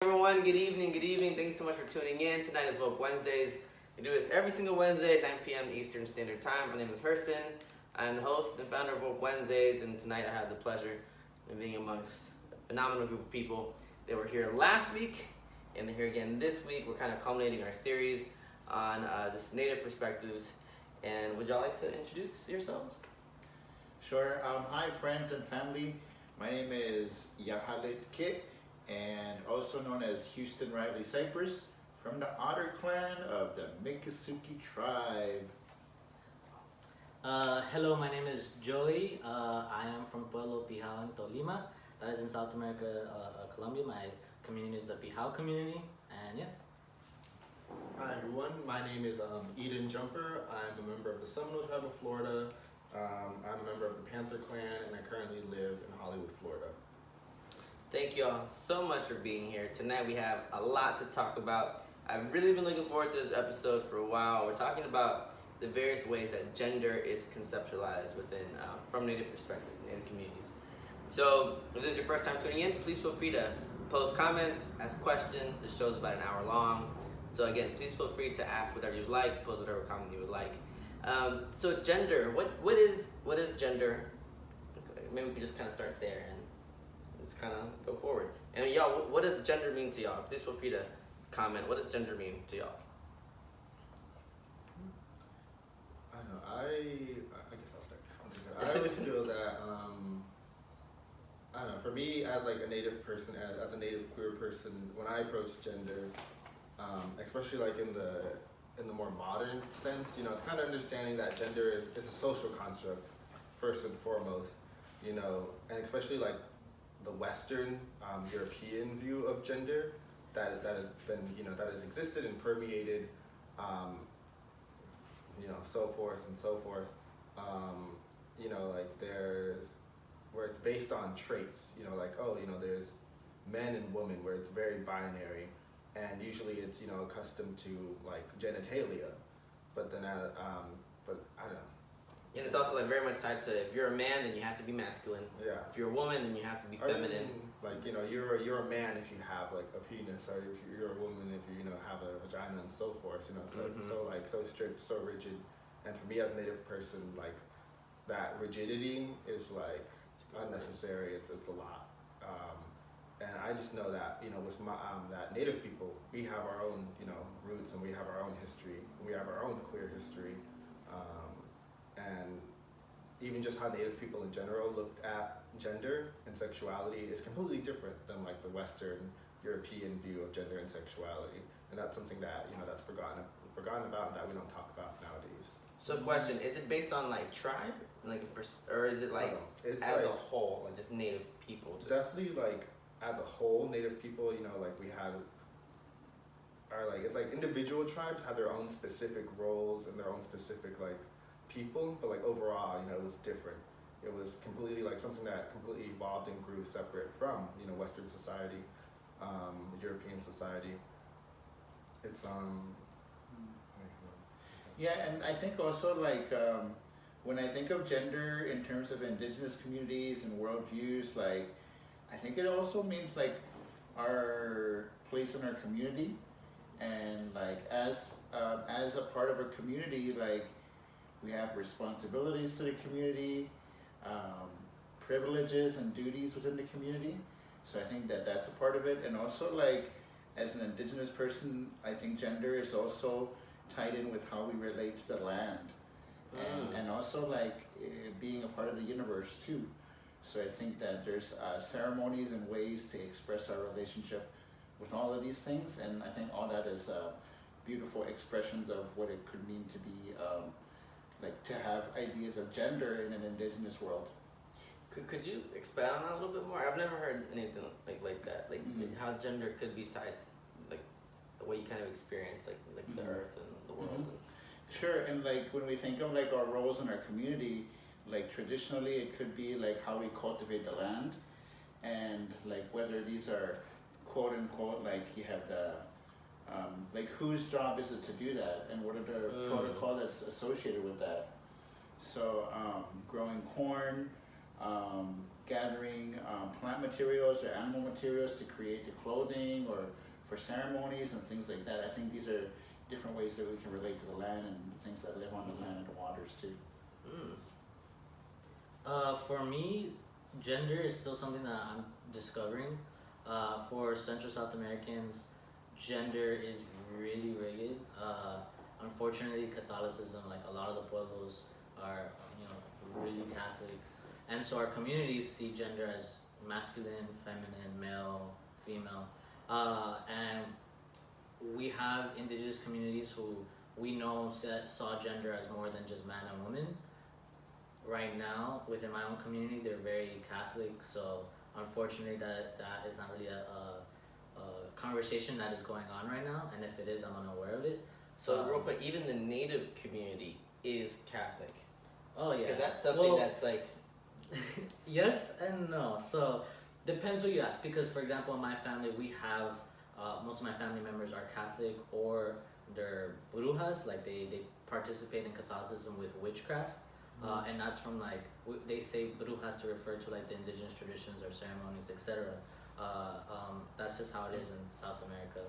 Everyone, good evening, good evening. Thanks so much for tuning in. Tonight is Woke Wednesdays. We do this every single Wednesday at 9 p.m. Eastern Standard Time. My name is Herson. I'm the host and founder of Woke Wednesdays, and tonight I have the pleasure of being amongst a phenomenal group of people. They were here last week, and they're here again this week. We're kind of culminating our series on just Native perspectives. And would y'all like to introduce yourselves? Sure. Hi, friends and family. My name is Yahalit Kit, and also known as Houston Riley Cypress, from the Otter Clan of the Miccosukee tribe. Hello, my name is Joey. I am from Pueblo Pijao in Tolima. That is in South America, Colombia. My community is the Pijao community, and yeah. Hi everyone, my name is Eden Jumper. I'm a member of the Seminole Tribe of Florida. I'm a member of the Panther Clan, and I currently live in Hollywood, Florida. Thank you all so much for being here. Tonight we have a lot to talk about. I've really been looking forward to this episode for a while. We're talking about the various ways that gender is conceptualized within, from Native perspectives, Native communities. So if this is your first time tuning in, please feel free to post comments, ask questions. The show's about an hour long. So again, please feel free to ask whatever you'd like, post whatever comment you would like. So gender, what is gender? Maybe we could just kind of start there and just kind of go forward. And y'all, what does gender mean to y'all? Please feel free to comment. What does gender mean to y'all? I don't know, I guess I'll start. I always feel that, I don't know, for me as like a Native person, as a Native queer person, when I approach gender, especially like in the more modern sense, you know, it's kind of understanding that gender is a social construct, first and foremost, you know, and especially like the Western European view of gender that has been, you know, that has existed and permeated, you know, so forth and so forth. You know, like there's where it's based on traits, you know, like, oh, you know, there's men and women where it's very binary, and usually it's, you know, accustomed to like genitalia, but then but I don't know. And it's also like very much tied to, if you're a man, then you have to be masculine. Yeah. If you're a woman, then you have to be feminine. Like, you know, you're a man if you have like a penis, or if you're a woman if you know, have a vagina and so forth. You know, so so strict, so rigid. And for me as a Native person, like that rigidity is like unnecessary. It's a lot. And I just know that, you know, with my that Native people, we have our own, you know, roots, and we have our own history, and we have our own queer history. And even just how Native people in general looked at gender and sexuality is completely different than like the Western European view of gender and sexuality, and that's something that, you know, that's forgotten about, and that we don't talk about nowadays. So question, is it based on like tribe, like, or is it like it's as like, a whole, like just Native people? Just... Definitely like as a whole, Native people, you know, like we have are like, it's like individual tribes have their own specific roles and their own specific like people, but like overall, you know, it was different. It was completely like something that completely evolved and grew separate from, you know, Western society, European society. It's Yeah, and I think also like when I think of gender in terms of indigenous communities and worldviews, like I think it also means like our place in our community, and like as a part of a community, like we have responsibilities to the community, privileges and duties within the community. So I think that that's a part of it. And also like as an indigenous person, I think gender is also tied in with how we relate to the land. And also like being a part of the universe too. So I think that there's ceremonies and ways to express our relationship with all of these things. And I think all that is beautiful expressions of what it could mean to be like to have ideas of gender in an indigenous world. Could you expand on that a little bit more? I've never heard anything like that. Like how gender could be tied to like the way you kind of experience like the earth and the world. Sure, and like when we think of like our roles in our community, like traditionally it could be like how we cultivate the land, and like whether these are quote unquote like you have the like whose job is it to do that, and what are the protocol that's associated with that. So growing corn, gathering plant materials or animal materials to create the clothing or for ceremonies and things like that. I think these are different ways that we can relate to the land and the things that live on the land and the waters too. For me, gender is still something that I'm discovering. For Central South Americans, gender is really rigid. Unfortunately, Catholicism, like a lot of the pueblos, are really Catholic, and so our communities see gender as masculine, feminine, male, female, and we have indigenous communities who we know saw gender as more than just man and woman. Right now, within my own community, they're very Catholic, so unfortunately that is not really a conversation that is going on right now, and if it is, I'm unaware of it. So real quick, even the native community is Catholic. Oh yeah. 'Cause that's something that's like... Yes and no. So depends who you ask, because for example in my family we have most of my family members are Catholic or they're brujas, like they participate in Catholicism with witchcraft. And that's from like they say brujas to refer to like the indigenous traditions or ceremonies, etc. That's just how it is in South America,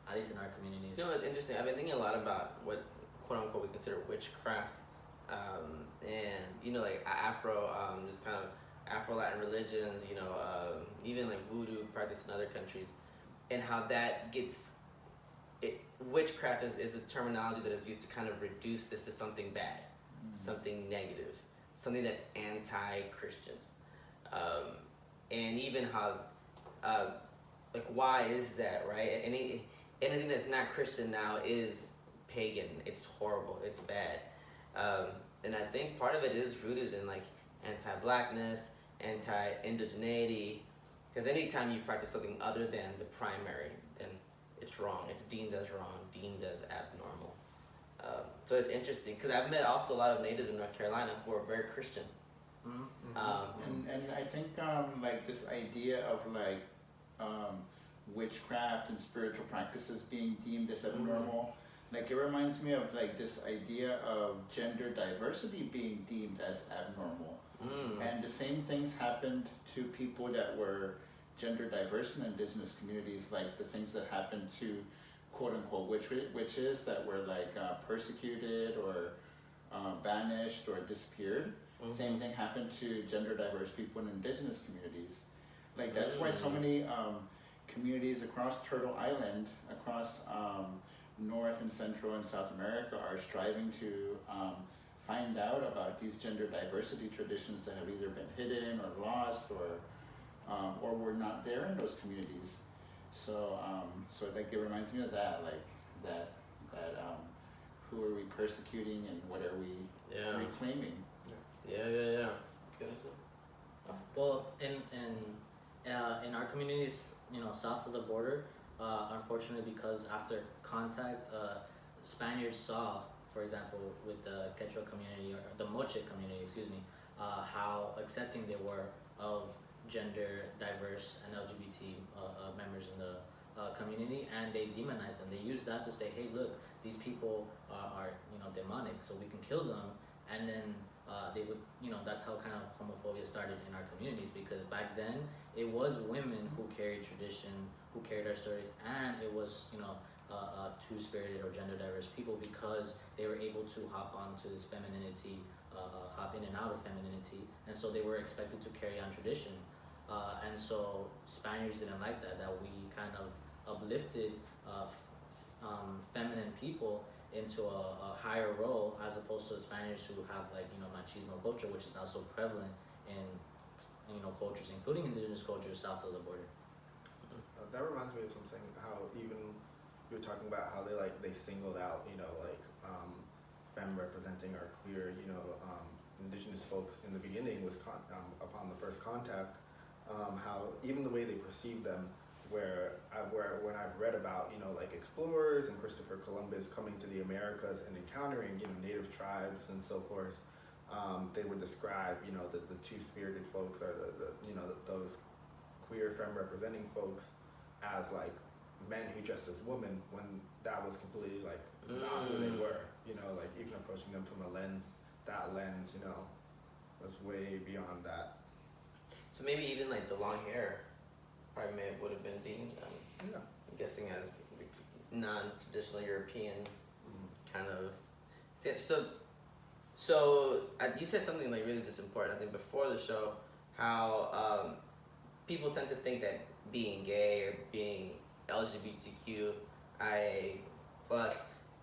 at least in our communities. You know, it's interesting. I've been thinking a lot about what quote unquote we consider witchcraft, and like just kind of Afro-Latin religions. Even like voodoo practiced in other countries, and how that gets. Witchcraft is a terminology that is used to kind of reduce this to something bad, something negative, something that's anti-Christian, and even how, like, why is that, right? Anything that's not Christian now is pagan. It's horrible. It's bad, and I think part of it is rooted in like anti-blackness, anti-indigeneity, because anytime you practice something other than the primary, then it's wrong. It's deemed as wrong, deemed as abnormal. So it's interesting because I've met also a lot of natives in North Carolina who are very Christian. And I think like this idea of like witchcraft and spiritual practices being deemed as abnormal, like it reminds me of like this idea of gender diversity being deemed as abnormal. And the same things happened to people that were gender diverse in indigenous communities, like the things that happened to quote unquote witches that were like persecuted or banished or disappeared. Same thing happened to gender diverse people in indigenous communities. Like that's why so many communities across Turtle Island, across North and Central and South America are striving to find out about these gender diversity traditions that have either been hidden or lost or were not there in those communities. So like it reminds me of that, like that who are we persecuting and what are we reclaiming? Yeah. Well, in our communities, south of the border, unfortunately, because after contact, Spaniards saw, for example, with the Quechua community or the Moche community, how accepting they were of gender diverse and LGBT members in the community, and they demonized them. They used that to say, hey, look, these people are demonic, so we can kill them. And then they would, that's how kind of homophobia started in our communities, because back then it was women who carried tradition, who carried our stories, and it was two-spirited or gender diverse people, because they were able to hop onto this femininity, hop in and out of femininity, and so they were expected to carry on tradition. And so Spaniards didn't like that we kind of uplifted feminine people into a higher role, as opposed to the Spaniards who have machismo culture, which is now so prevalent in cultures, including indigenous cultures south of the border. That reminds me of something, how even you were talking about how they singled out femme representing or queer indigenous folks in the beginning was upon the first contact, how even the way they perceived them, where when I've read about explorers and Christopher Columbus coming to the Americas and encountering native tribes and so forth, they would describe the two-spirited folks or those queer femme representing folks as like men who dressed as women, when that was completely not who they were. Even approaching them from that lens was way beyond that. It's So maybe even like the long hair probably would have been deemed, Yeah. I'm guessing, as non-traditional European kind of. So you said something like really just important. I think before the show, how people tend to think that being gay or being LGBTQIA plus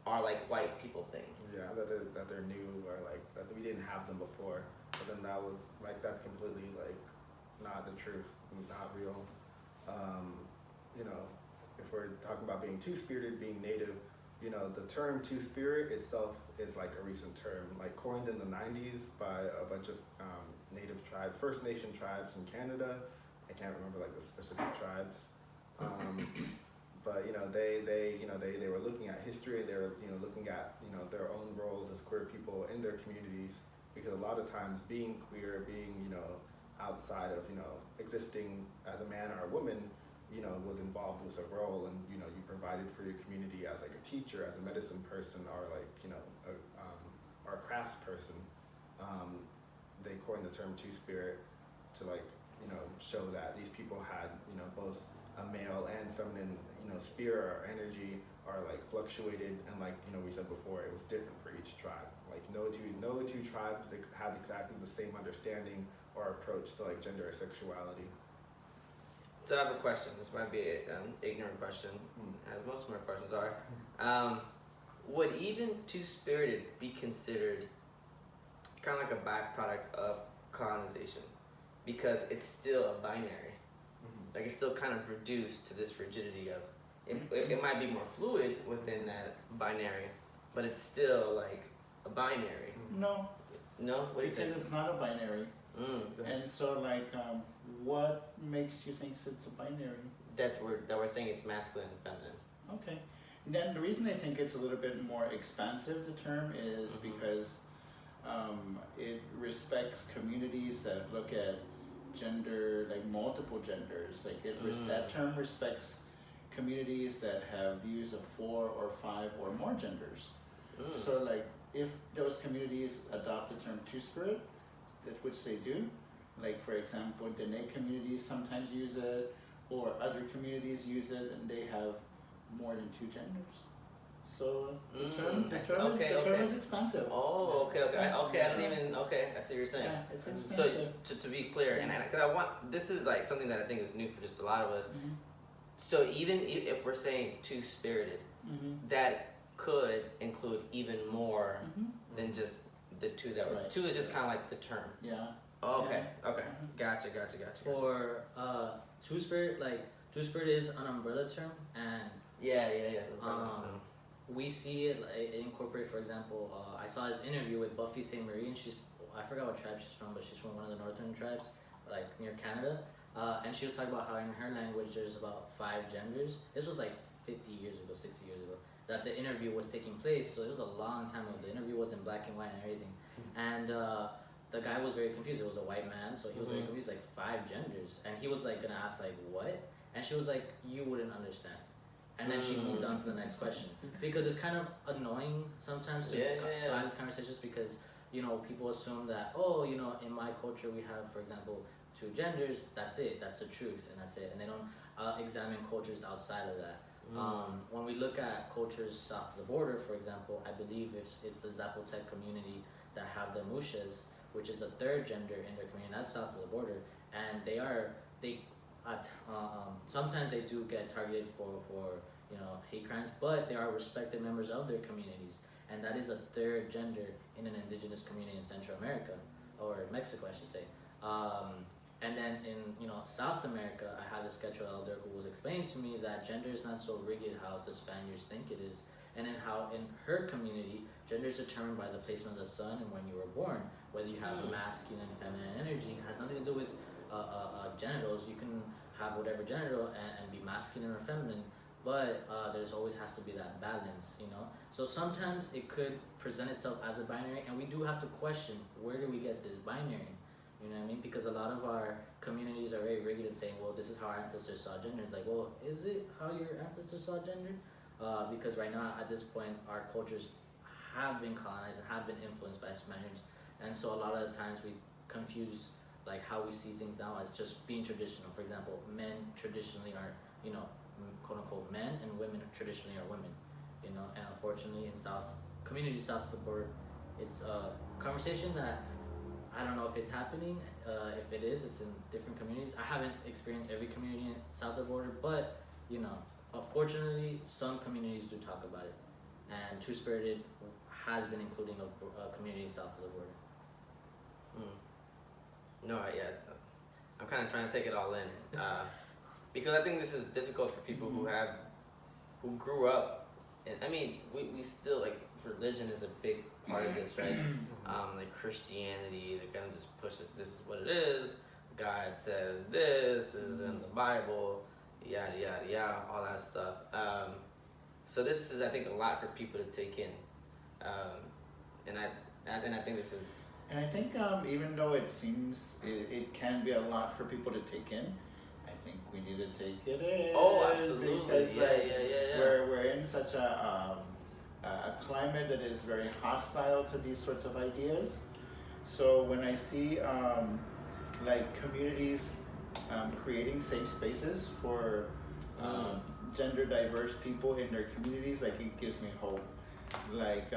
are like white people things. Yeah, that they're new, or like that we didn't have them before. But then that was like, that's completely like not the truth, not real. You know, if we're talking about being two-spirited, being native, you know, the term two-spirit itself is like a recent term, like coined in the 90s by a bunch of native tribes, First Nation tribes in Canada. I can't remember like the specific tribes. But you know, they were looking at history. They were, you know, looking at, you know, their own roles as queer people in their communities, because a lot of times being queer, being, you know, outside of, you know, existing as a man or a woman, you know, was involved with a role, and you know, you provided for your community as like a teacher, as a medicine person, or like, you know, or a crafts person. They coined the term two-spirit to like, you know, show that these people had, you know, both a male and feminine, you know, spirit or energy, are like fluctuated, and like, you know, we said before, it was different for each tribe. Like no two tribes had exactly the same understanding or approach to like gender or sexuality. So I have a question. This might be an ignorant question, as most of my questions are. Would even two-spirited be considered kind of like a byproduct of colonization? Because it's still a binary. Like it's still kind of reduced to this rigidity of, it might be more fluid within that binary, but it's still like a binary. No, No? What do you think? because it's not a binary. Go ahead. And so like, what makes you think it's a binary? That we're saying it's masculine and feminine. Okay. And then the reason I think it's a little bit more expansive, the term, is because it respects communities that look at gender, like multiple genders. Like that term respects communities that have views of 4 or 5 or more genders. So like, if those communities adopt the term two-spirit, that which they do, like for example, Dene communities sometimes use it, or other communities use it, and they have more than 2 genders. So the term is expansive. Oh, okay. I don't even. Okay, I see what you're saying. Yeah, it's expansive. So to be clear, and because I want, this is like something that I think is new for just a lot of us. So even if we're saying two-spirited, that could include even more than just the 2 that were. 2 is just kind of like the term. Yeah. Oh, okay. Okay. Gotcha. For two-spirit, like two-spirit is an umbrella term, and Yeah. we see it, it incorporate, for example, I saw this interview with Buffy St. Marie, and I forgot what tribe she's from, but she's from one of the northern tribes, like near Canada, and she was talking about how in her language there's about 5 genders. This was like 50 years ago, 60 years ago, that the interview was taking place, so it was a long time ago. The interview was in black and white and everything, and the guy was very confused. It was a white man, so he was very confused, like 5 genders, and he was like gonna ask like what, and she was like, you wouldn't understand. And then she moved on to the next question, because it's kind of annoying sometimes to have these conversations, because you know, people assume that, oh, you know, in my culture we have, for example, 2 genders. That's it. That's the truth, and that's it. And they don't examine cultures outside of that. When we look at cultures south of the border, for example, I believe it's the Zapotec community that have the Mushas, which is a 3rd gender in their community. That's south of the border, and sometimes they do get targeted for you know, hate crimes, but they are respected members of their communities, and that is a 3rd gender in an indigenous community in Central America, or Mexico, I should say. And then in, you know, South America, I had this Quechua elder who was explaining to me that gender is not so rigid how the Spaniards think it is, and in how in her community, gender is determined by the placement of the sun and when you were born. Whether you have masculine and feminine energy, it has nothing to do with genitals. You can have whatever genital and be masculine or feminine, but there's always has to be that balance, you know. So sometimes it could present itself as a binary, and we do have to question, where do we get this binary? You know what I mean? Because a lot of our communities are very rigid in saying, well, this is how our ancestors saw gender. It's like, well, is it how your ancestors saw gender? Because right now, at this point, our cultures have been colonized and have been influenced by Spaniards, and so a lot of the times we confuse like how we see things now as just being traditional. For example, men traditionally are, you know, quote unquote men, and women traditionally are women, you know. And unfortunately, in communities south of the border, it's a conversation that I don't know if it's happening. If it is, it's in different communities. I haven't experienced every community south of the border, but you know, unfortunately, some communities do talk about it, and Two Spirited has been including a community south of the border. No, yeah, I'm kind of trying to take it all in, because I think this is difficult for people who grew up, and I mean, we still, like, religion is a big part of this, right? Like Christianity, they kind of just pushes, this is what it is, God says this is in the Bible, yada yada yada, all that stuff. So this is, I think, a lot for people to take in, and I think this is. And I think even though it seems it can be a lot for people to take in, I think we need to take it in. Oh, absolutely. Because Yeah. we're in such a climate that is very hostile to these sorts of ideas. So when I see like communities creating safe spaces for gender diverse people in their communities, like, it gives me hope. Like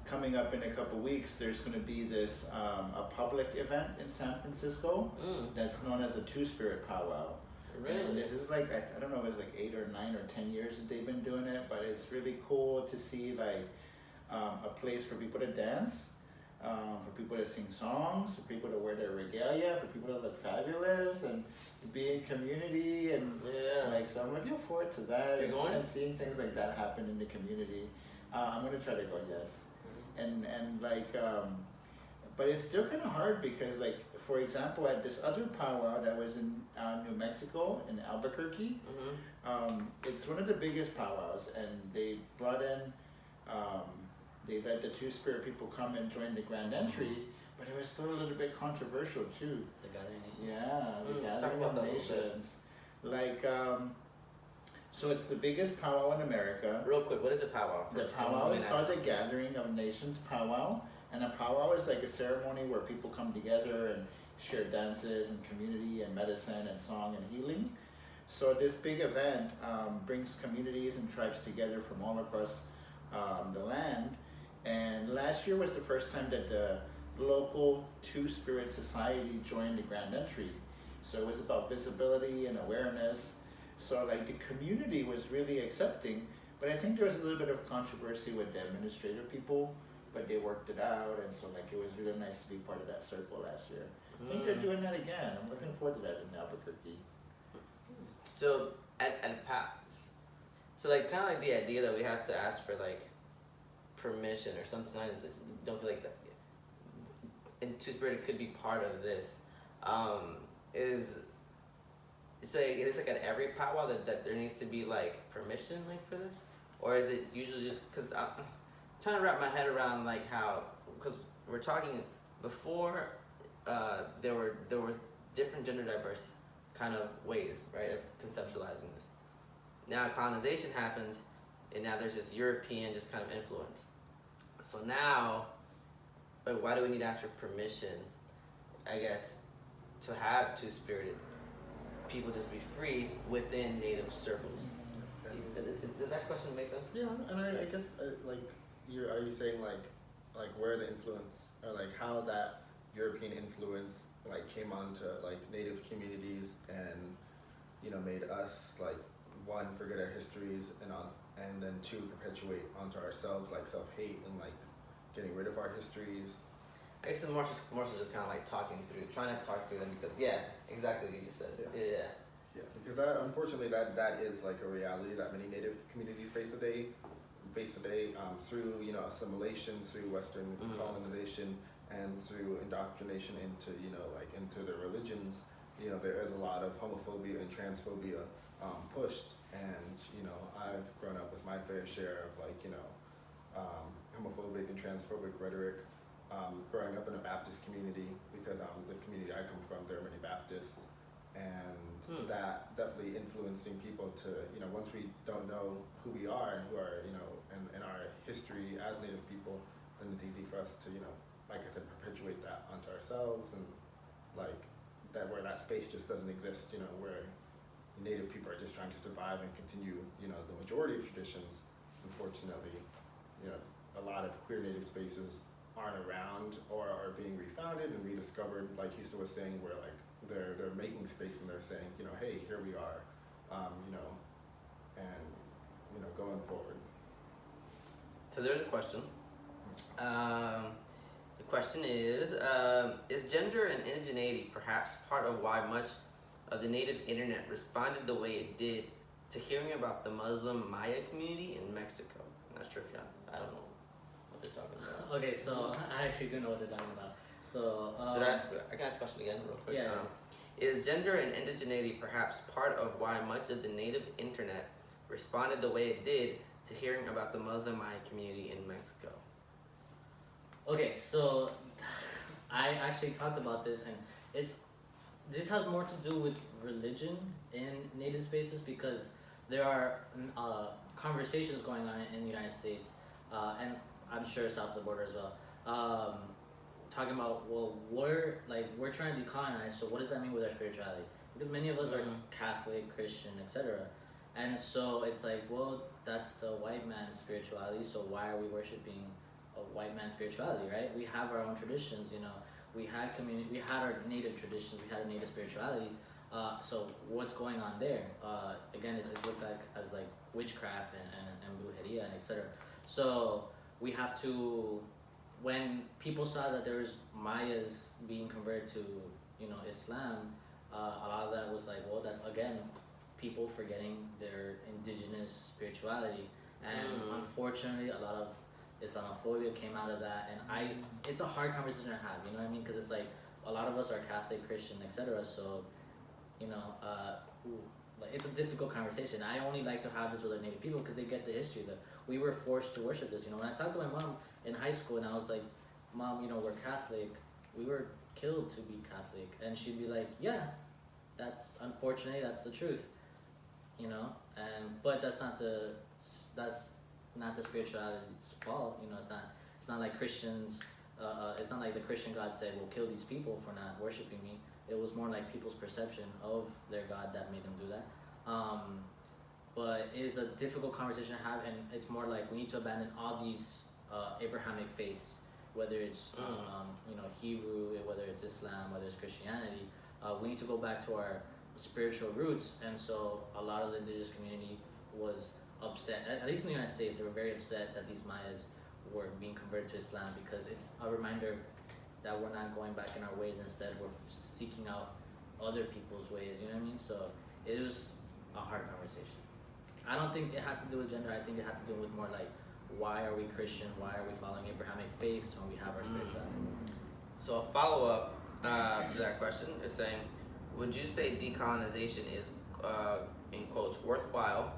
coming up in a couple weeks, there's going to be this a public event in San Francisco that's known as a Two Spirit Powwow. Really? And this is like, I don't know, it was like 8 or 9 or 10 years that they've been doing it, but it's really cool to see, like, a place for people to dance, for people to sing songs, for people to wear their regalia, for people to look fabulous and be in community, and like, so I'm looking forward to that and seeing things like that happen in the community. I'm gonna try to go, yes. And like, but it's still kind of hard because, like, for example, at this other powwow that was in New Mexico, in Albuquerque, it's one of the biggest powwows, and they brought in, they let the Two Spirit people come and join the grand entry, but it was still a little bit controversial too. The Gathering Nations? Yeah, the Gathering of Nations. Like, so it's the biggest powwow in America. Real quick, what is a powwow? The powwow is called the Gathering of Nations Powwow, and a powwow is like a ceremony where people come together and share dances and community and medicine and song and healing. So this big event brings communities and tribes together from all across the land. And last year was the first time that the local Two Spirit Society joined the grand entry. So it was about visibility and awareness. So, like, the community was really accepting, but I think there was a little bit of controversy with the administrative people, but they worked it out, and so, like, it was really nice to be part of that circle last year. I think they're doing that again. I'm looking forward to that in Albuquerque. So so, like, kind of like the idea that we have to ask for, like, permission, or sometimes that you don't feel like that, and Two Spirit could be part of this, is. So is it like at every powwow that there needs to be, like, permission, like, for this, or is it usually just because I'm trying to wrap my head around, like, how, because we're talking before, there was different gender diverse kind of ways, right, of conceptualizing this. Now colonization happens, and now there's this European just kind of influence. So now, like, why do we need to ask for permission, I guess, to have Two Spirited people just be free within native circles? Does that question make sense? Yeah, and I guess like, are you saying like where the influence, or like how that European influence like came onto like native communities, and you know, made us, like, one, forget our histories, and then two, perpetuate onto ourselves, like, self-hate and like getting rid of our histories. I guess it's more so just kind of like trying to talk through them, because exactly what you just said. Yeah, because unfortunately that is like a reality that many native communities face today, through, you know, assimilation, through Western colonization, and through indoctrination into, you know, like, into their religions. You know, there is a lot of homophobia and transphobia pushed, and you know, I've grown up with my fair share of, like, you know, homophobic and transphobic rhetoric. Growing up in a Baptist community, because the community I come from, there are many Baptists, and that definitely influencing people to, you know, once we don't know who we are and who are, you know, and our history as Native people, then it's easy for us to, you know, like I said, perpetuate that onto ourselves, and like that where that space just doesn't exist, you know, where Native people are just trying to survive and continue, you know, the majority of traditions. Unfortunately, you know, a lot of queer Native spaces aren't around or are being refounded and rediscovered, like Hista was saying, where like they're making space and they're saying, you know, hey, here we are, you know, and you know, going forward. So there's a question. The question is gender and indigeneity perhaps part of why much of the native internet responded the way it did to hearing about the Muslim Maya community in Mexico? I'm not sure if y'all, I don't know what they're talking about. Okay, so I actually do know what they're talking about. So, I can ask a question again real quick. Yeah. Is gender and indigeneity perhaps part of why much of the native internet responded the way it did to hearing about the Muslim Maya community in Mexico? Okay, so I actually talked about this, and this has more to do with religion in native spaces, because there are conversations going on in the United States, and I'm sure south of the border as well, talking about, well, we're trying to decolonize, so what does that mean with our spirituality? Because many of us are Catholic, Christian, etc. And so it's like, well, that's the white man's spirituality, so why are we worshiping a white man's spirituality, right? We have our own traditions, you know. We had our native traditions, we had a native spirituality. So what's going on there? Again, it's looked at as like witchcraft and brujeria and etc. So we have to, when people saw that there was Mayas being converted to, you know, Islam, a lot of that was like, well, that's again people forgetting their indigenous spirituality, and unfortunately, a lot of Islamophobia came out of that, and it's a hard conversation to have, you know what I mean? Because it's like a lot of us are Catholic, Christian, etc. So, you know, like it's a difficult conversation. I only like to have this with our Native people because they get the history that we were forced to worship this. You know, when I talked to my mom in high school and I was like, Mom, you know, we're Catholic. We were killed to be Catholic, and she'd be like, yeah, that's unfortunately that's the truth. You know, but that's not the spirituality's fault. You know, it's not like Christians. It's not like the Christian God said, "We'll kill these people for not worshiping me." It was more like people's perception of their God that made them do that. But it is a difficult conversation to have, and it's more like we need to abandon all these Abrahamic faiths, whether it's you know, Hebrew, whether it's Islam, whether it's Christianity. We need to go back to our spiritual roots, and so a lot of the indigenous community was upset, at least in the United States. They were very upset that these Mayas were being converted to Islam, because it's a reminder that we're not going back in our ways. Instead, we're seeking out other people's ways, you know what I mean? So it was a hard conversation. I don't think it had to do with gender. I think it had to do with more like, why are we Christian? Why are we following Abrahamic faiths when we have our spirituality? So a follow-up to that question is saying, would you say decolonization is, in quotes, worthwhile,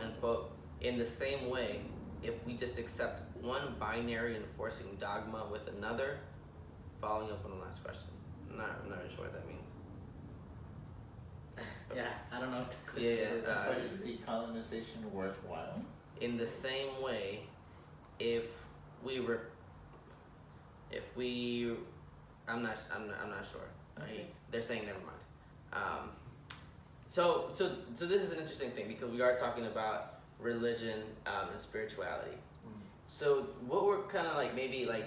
end quote, in the same way if we just accept one binary enforcing dogma with another? Following up on the last question. I'm not really sure what that means. Yeah, I don't know. Yeah, But is decolonization worthwhile? In the same way, if we I'm not sure. They're saying never mind. So this is an interesting thing, because we are talking about religion and spirituality. So what were kind of like, maybe like,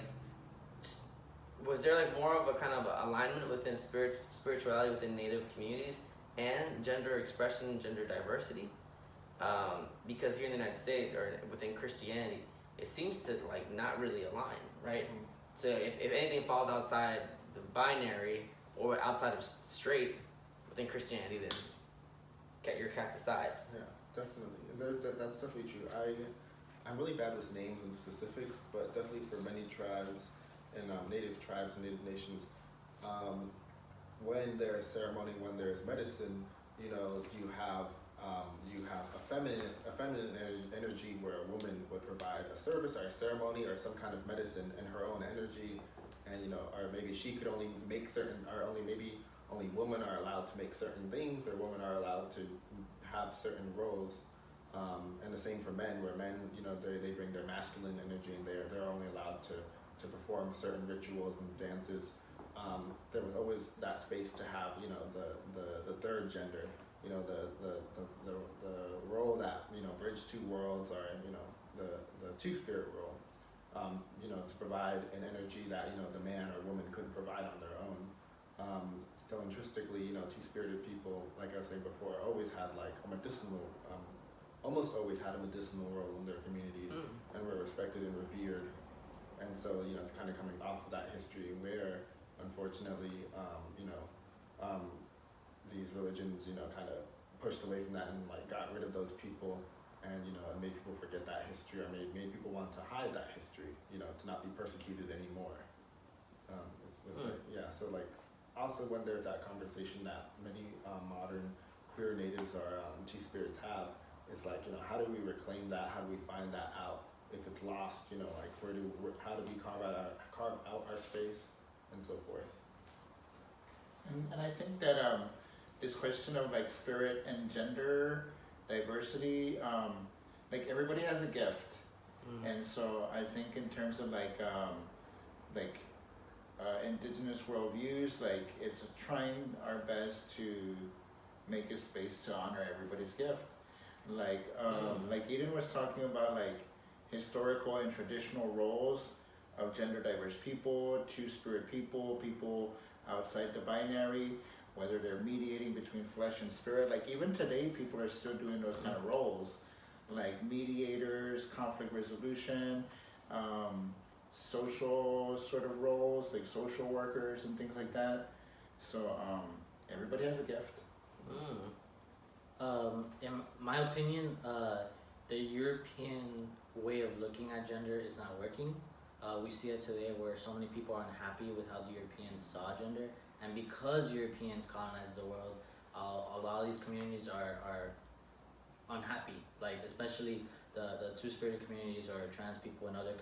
was there like more of a kind of alignment within spirituality within Native communities and gender expression, gender diversity? Because here in the United States, or within Christianity, it seems to like not really align, right? So if anything falls outside the binary or outside of straight within Christianity, then you're cast aside. Yeah, definitely. That's definitely true. I'm really bad with names and specifics, but definitely for many tribes and Native tribes and Native nations, when there's ceremony, when there's medicine, you know, you have a feminine energy where a woman would provide a service or a ceremony or some kind of medicine in her own energy, and you know, or maybe she could only make certain, or only women are allowed to make certain things, or women are allowed to have certain roles. And the same for men, where men, you know, they bring their masculine energy, and they're only allowed to perform certain rituals and dances. there was always that space to have, you know, the third gender, you know, the role that, you know, bridge two worlds, or, you know, the two-spirit role, you know, to provide an energy that, you know, the man or woman couldn't provide on their own. So intrinsically, you know, two-spirited people, like I was saying before, always had like a medicinal, almost always had a medicinal role in their communities, and were respected and revered. And so, you know, it's kind of coming off of that history where, unfortunately, you know, these religions, you know, kind of pushed away from that and like got rid of those people, and, you know, it made people forget that history, or made people want to hide that history, you know, to not be persecuted anymore. It's like, yeah, so like, also when there's that conversation that many modern queer natives or two-spirits have, it's like, you know, how do we reclaim that? How do we find that out? If it's lost, you know, like how do we carve out our space, and so forth. And I think that this question of like spirit and gender diversity, like everybody has a gift, and so I think in terms of like indigenous worldviews, like it's trying our best to make a space to honor everybody's gift. Like Eden was talking about like historical and traditional roles of gender diverse people, two-spirit people, people outside the binary, whether they're mediating between flesh and spirit. Like even today, people are still doing those kind of roles, like mediators, conflict resolution, social sort of roles, like social workers and things like that. So everybody has a gift. In my opinion, the European way of looking at gender is not working. We see it today where so many people are unhappy with how the Europeans saw gender, and because Europeans colonized the world, a lot of these communities are unhappy, like especially the two-spirited communities or trans people and other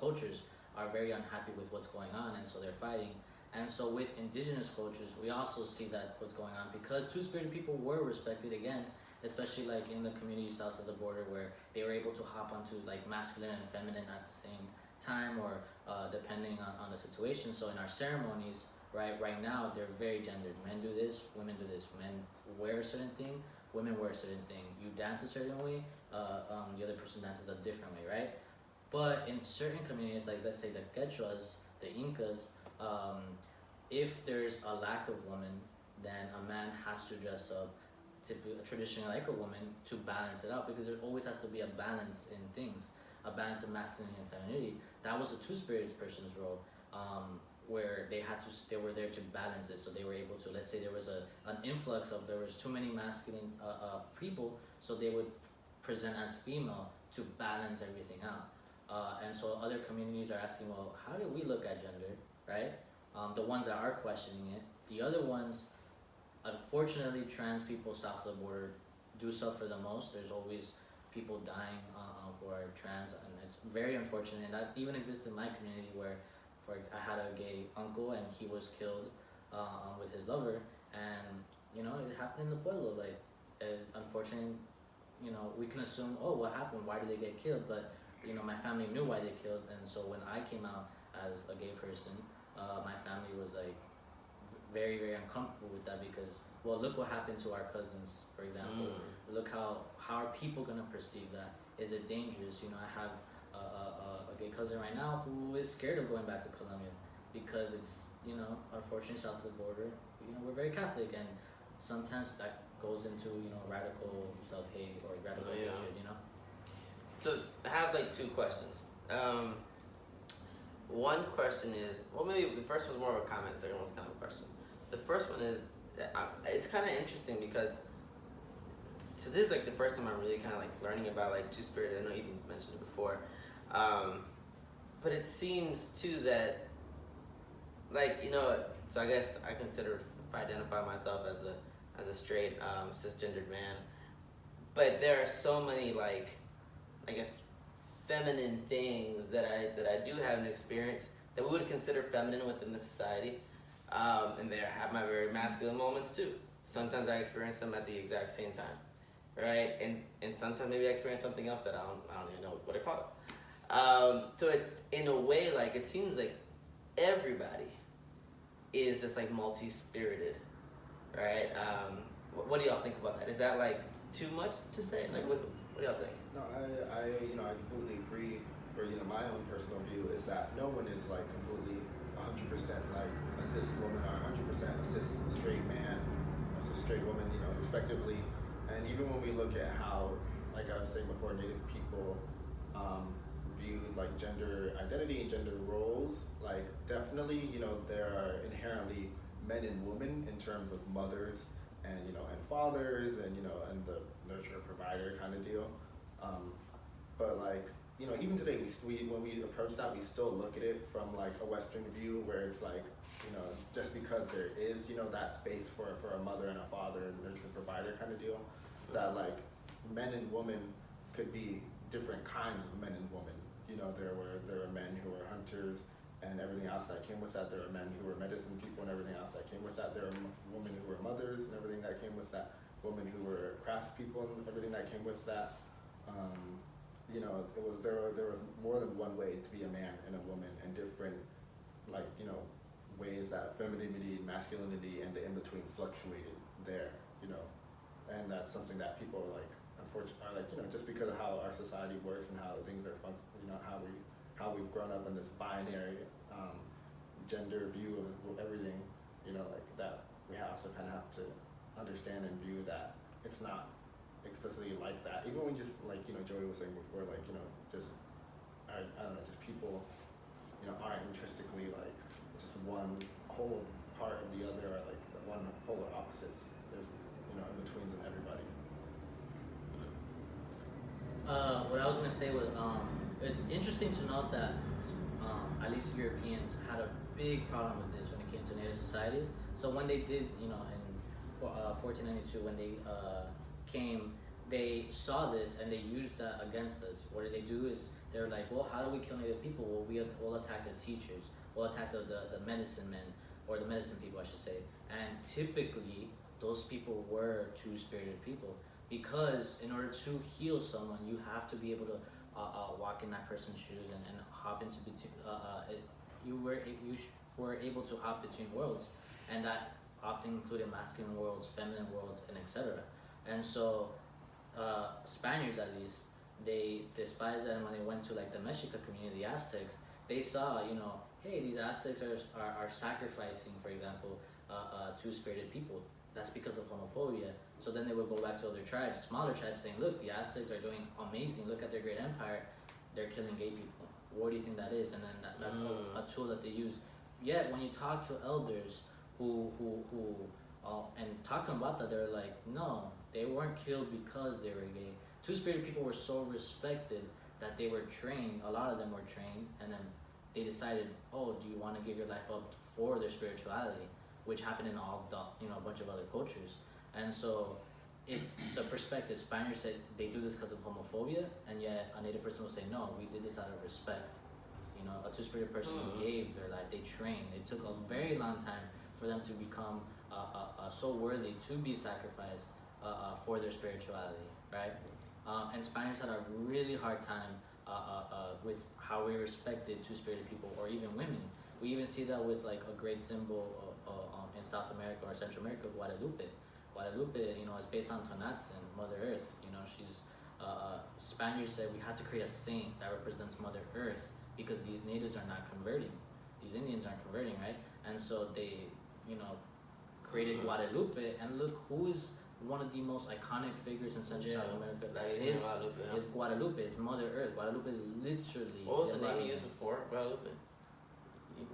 cultures are very unhappy with what's going on, and so they're fighting. And so with indigenous cultures, we also see that what's going on, because two-spirited people were respected again, especially like in the communities south of the border, where they were able to hop onto like masculine and feminine at the same time, or depending on the situation. So in our ceremonies, right now, they're very gendered. Men do this, women do this. Men wear a certain thing, women wear a certain thing. You dance a certain way, the other person dances a different way, right? But in certain communities, like let's say the Quechuas, the Incas, if there's a lack of women, then a man has to dress up traditionally like a woman to balance it out, because there always has to be a balance in things, a balance of masculinity and femininity. That was a two-spirited person's role, where they were there to balance it. So they were able to, let's say there was an influx of, there was too many masculine people, so they would present as female to balance everything out. And so other communities are asking, well, how do we look at gender, right? The ones that are questioning it. The other ones, unfortunately, trans people south of the border do suffer the most. There's always people dying who are trans, and it's very unfortunate. And that even exists in my community, where I had a gay uncle and he was killed with his lover, and you know, it happened in the pueblo. Like, unfortunately, you know, we can assume, oh, what happened? Why did they get killed? But you know, my family knew why they killed, and so when I came out as a gay person, my family was like very, very uncomfortable with that, because, well, look what happened to our cousins, for example. Look how are people gonna perceive that? Is it dangerous? You know, I have a gay cousin right now who is scared of going back to Colombia, because it's, you know, unfortunately south of the border, you know, we're very Catholic, and sometimes that goes into, you know, radical self-hate or radical hatred, you know? So I have like two questions. One question is, well, maybe the first one's more of a comment, the second one's kind of a question. The first one is, it's kind of interesting because, so this is like the first time I'm really kind of like learning about like two-spirit. I know Even's mentioned it before. But it seems too that, like, you know, so I guess I consider, if I identify myself as a straight cisgendered man, but there are so many, like, I guess, feminine things that I do have an experience that we would consider feminine within the society, and there have my very masculine moments too. Sometimes I experience them at the exact same time, right? And sometimes maybe I experience something else that I don't even know what I call it. So it's in a way like it seems like everybody is just like multi-spirited, right? What do y'all think about that? Is that like too much to say? Like, what do y'all think? No, I completely agree. For my own personal view is that no one is like completely 100% like a cis woman or 100% a cis straight man, or cis straight woman, respectively. And even when we look at how, like I was saying before, Native people viewed like gender identity and gender roles, like definitely, there are inherently men and women in terms of mothers and and fathers and and the nurturer provider kind of deal. But like even today, we when we approach that, we still look at it from like a Western view, where it's like, just because there is, that space for a mother and a father and nurture provider kind of deal, that like men and women could be different kinds of men and women. There were men who were hunters and everything else that came with that. There were men who were medicine people and everything else that came with that. There were women who were mothers and everything that came with that. Women who were craftspeople and everything that came with that. There was more than one way to be a man and a woman, and different ways that femininity, masculinity, and the in between fluctuated there. And that's something that people are like, unfortunately, are like, just because of how our society works and how things are how we've grown up in this binary gender view of everything, like that, we also kind of have to understand and view that it's not explicitly like that. Even when just like Joey was saying before, like just I don't know, just people aren't intrinsically like just one whole part of the other, or like one polar opposites. There's in betweens in everybody. What I was gonna say was, it's interesting to note that at least Europeans had a big problem with this when it came to Native societies. So when they did, in 1492, when they came, they saw this and they used that against us. What did they do is they were like, well, how do we kill Native people? Well, we'll attack the teachers. We'll attack the medicine men, or the medicine people, I should say. And typically, those people were two-spirited people, because in order to heal someone, you have to be able to walk in that person's shoes and hop into you were able to hop between worlds, and that often included masculine worlds, feminine worlds, and etc. And so Spaniards, at least, they despised that. And when they went to like the Mexica community, the Aztecs, they saw, hey, these Aztecs are sacrificing, for example, two-spirited people. That's because of homophobia. So then they would go back to other tribes, smaller tribes, saying, look, the Aztecs are doing amazing. Look at their great empire. They're killing gay people. What do you think that is? And then that's a tool that they use. Yet when you talk to elders who and talk to them about that, they're like, no, they weren't killed because they were gay. Two-spirited people were so respected that they were trained. A lot of them were trained, and then they decided, oh, do you want to give your life up for their spirituality, which happened in a bunch of other cultures. And so it's the perspective. Spaniards said they do this because of homophobia, and yet a Native person will say, no, we did this out of respect. A two-spirited person gave their life. They trained. It took a very long time for them to become so worthy to be sacrificed for their spirituality, right? And Spaniards had a really hard time with how we respected two-spirited people, or even women. We even see that with like a great symbol in South America or Central America, Guadalupe. Guadalupe, is based on Tonatzin, Mother Earth. She's Spaniards said we had to create a saint that represents Mother Earth, because these natives are not converting. These Indians aren't converting, right? And so they, created Guadalupe, and look who is one of the most iconic figures in Central South America. Is Guadalupe. It's Mother Earth. Guadalupe is literally. What was the name you used before Guadalupe?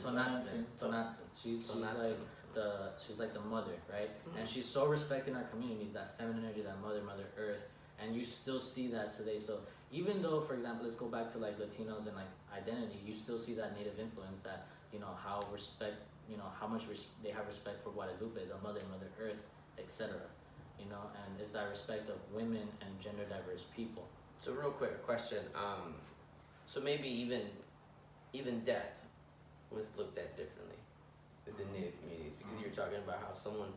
Tonatzin. She's like the mother, right? Mm-hmm. And she's so respected in our communities, that feminine energy, that Mother Earth, and you still see that today. So even though, for example, let's go back to like Latinos and like identity, you still see that Native influence, that how much they have respect for Guadalupe, the Mother Earth, etc. And it's that respect of women and gender diverse people. So real quick question. So maybe even death was looked at differently within Native communities, because you're talking about how someone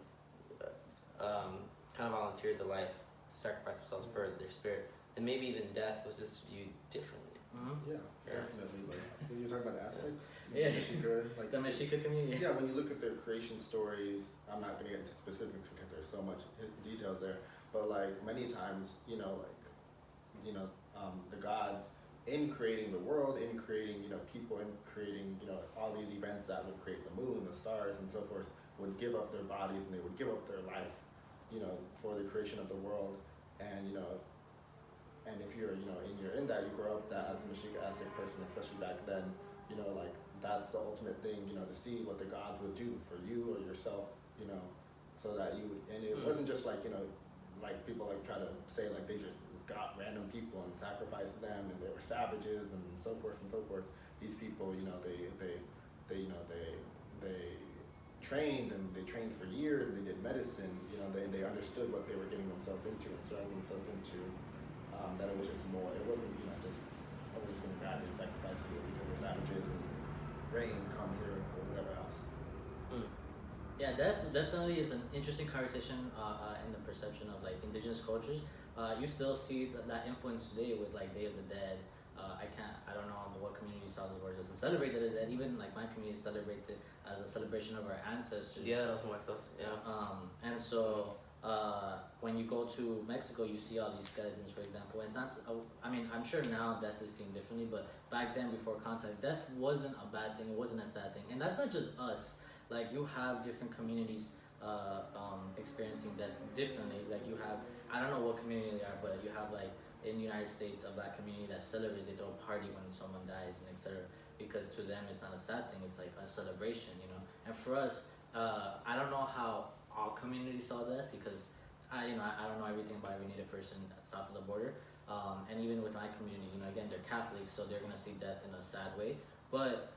kind of volunteered their life, sacrificed themselves for their spirit, and maybe even death was just viewed differently. Mm-hmm. Yeah, definitely. Like when you're talking about aspects, Yeah. Mexico, like The Mexica community. yeah, when you look at their creation stories, I'm not gonna get into specifics because there's so much detail there. But like many times, the gods in creating the world, in creating people, in creating all these events that would create the moon, the stars, and so forth, would give up their bodies and they would give up their life, for the creation of the world, and and if you're in that, you grow up that as a Mexica Aztec person, especially back then, like that's the ultimate thing, to see what the gods would do for you or yourself, so that you would, and it wasn't just like, like people like try to say like they just got random people and sacrificed them and they were savages and so forth and so forth. These people, they trained and they trained for years and they did medicine, they understood what they were getting themselves into and surrounding themselves into. That it was just more, it wasn't, just, oh, we're just going to grab you and sacrifice you because we're savages and rain, come here, or whatever else. Yeah, definitely is an interesting conversation in the perception of like indigenous cultures. You still see that influence today with like Day of the Dead. I don't know what community south of the border doesn't celebrate Day of the Dead. Even like my community celebrates it as a celebration of our ancestors. Yeah, Los Muertos. Yeah. And so when you go to Mexico, you see all these skeletons, for example. And it's not. I mean, I'm sure now death is seen differently, but back then, before contact, death wasn't a bad thing. It wasn't a sad thing, and that's not just us. Like you have different communities experiencing death differently. Like you have, I don't know what community they are, but you have like in the United States a black community that celebrates. They don't party when someone dies and etc. Because to them it's not a sad thing. It's like a celebration, And for us, I don't know how all communities saw death because I don't know everything about every Native person south of the border. And even with my community, again they're Catholics, so they're gonna see death in a sad way. But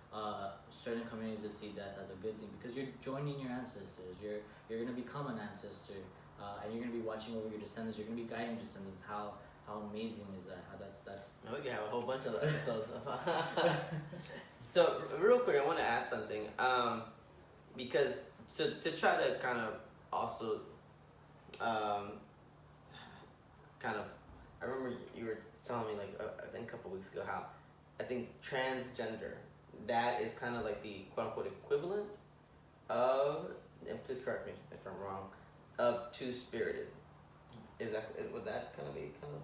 certain communities just see death as a good thing because you're joining your ancestors. You're gonna become an ancestor, and you're gonna be watching over your descendants. You're gonna be guiding your descendants. How amazing is that? How that's. We can have a whole bunch of episodes. So real quick, I want to ask something. Because to try to kind of also, I remember you were telling me like I think a couple weeks ago how I think transgender, that is kind of like the quote unquote equivalent of, and please correct me if I'm wrong, of two-spirited. Would that kind of be kind of?